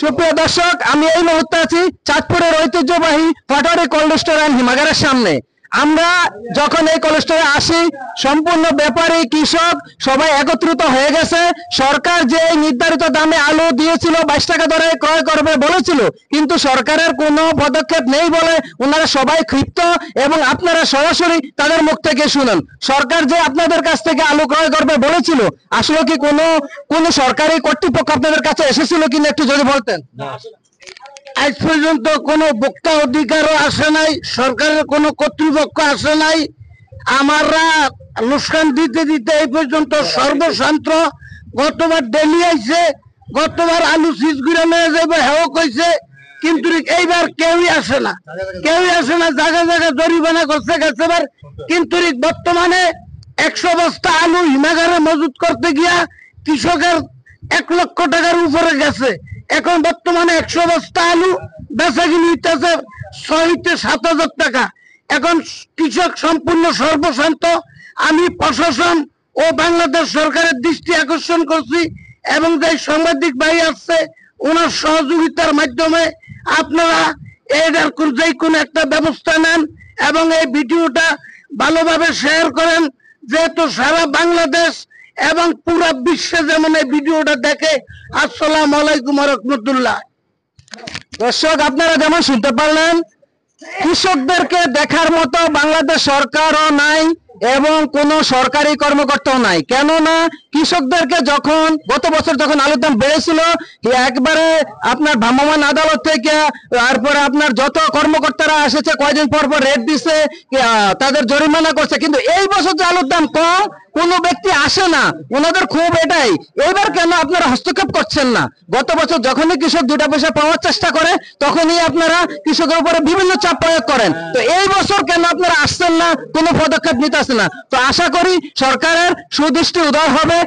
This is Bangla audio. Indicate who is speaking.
Speaker 1: সুপ্রিয় দর্শক, আমি এই মুহূর্তে আছি চাঁদপুরের ঐতিহ্যবাহী পাটোয়ারি কোল্ড স্টোর অ্যান্ড হিমাগারের সামনে। আমরা যখন এই কোল্ড স্টোরে আসি, সম্পূর্ণ ব্যাপারী কৃষক সবাই একত্রিত হয়ে গেছে। সরকার যে নির্ধারিত দামে আলু দিয়েছিল 22 টাকা দরে ক্রয় করবে বলেছিল, কিন্তু সরকারের কোনো পদক্ষেপ নেই বলে ওনারা সবাই ক্ষিপ্ত। এবং আপনারা সরাসরি তাদের মুখ থেকে শুনুন, সরকার যে আপনাদের কাছ থেকে আলু ক্রয় করবে বলেছিল, আসলে কি কোনো সরকারি কর্তৃপক্ষ আপনাদের কাছে এসেছিল কিনা একটু যদি বলতেন।
Speaker 2: আজ পর্যন্ত কোনো ভোক্তা অধিকারও আসে নাই, সরকারের কোনো কর্তৃপক্ষ আসে নাই। আমরা লোকসান দিতে দিতে এই পর্যন্ত সর্বশান্ত। গতবার ডেলি আইছে, গতবার আলু সিজ ঘুরে নিয়ে যাবে হেও কইছে, কিন্তু এইবার কেউই আসে না, জায়গা জায়গা জরিমানা করছে গেছে। কিন্তু বর্তমানে 100 বস্তা আলু হিমাগারে মজুত করতে গিয়া কৃষকের 1 লক্ষ টাকার উপরে গেছে। এখন বর্তমানে 100 বস্তা আলু বেচা কিনি হইতেছে 6 থেকে 7,000 টাকা। এখন কৃষক সম্পূর্ণ সর্বশান্ত। আমি প্রশাসন ও বাংলাদেশ সরকারের দৃষ্টি আকর্ষণ করছি, এবং যে সাংবাদিক ভাই আসছে ওনার সহযোগিতার মাধ্যমে আপনারা এটার যে কোনো একটা ব্যবস্থা নেন এবং এই ভিডিওটা ভালোভাবে শেয়ার করেন, যেহেতু সারা বাংলাদেশ এবং পুরো বিশ্বে যেমন এই ভিডিওটা দেখে। আসসালামু আলাইকুম ওয়া রাহমাতুল্লাহ।
Speaker 1: দর্শক, আপনারা যেমন শুনতে পারলেন, কৃষকদেরকে দেখার মতো বাংলাদেশ সরকারও নাই এবং কোন সরকারি কর্মকর্তাও নাই। কেননা কৃষকদেরকে যখন গত বছর যখন আলুর দাম বেড়েছিল, একবারে আপনার ভ্রাম্যমাণ আদালত থেকে তারপরে আপনার যত কর্মকর্তারা এসেছে কয়দিন পর পর রেট দিছে, তাদের জরিমানা করছে। কিন্তু এই বছর যে আলুর দাম কম, কোনো ব্যক্তি আসে না, ওনাদের খুব এটাই। এবার কেন আপনারা হস্তক্ষেপ করছেন না? গত বছর যখনই কৃষক 2টা পয়সা পাওয়ার চেষ্টা করে, তখনই আপনারা কৃষকের উপরে বিভিন্ন চাপ প্রয়োগ করেন। তো এই বছর কেন আপনারা আসছেন না, কোনো পদক্ষেপ নিতে আসছেন না? তো আশা করি সরকারের সুদৃষ্টি উদয় হবে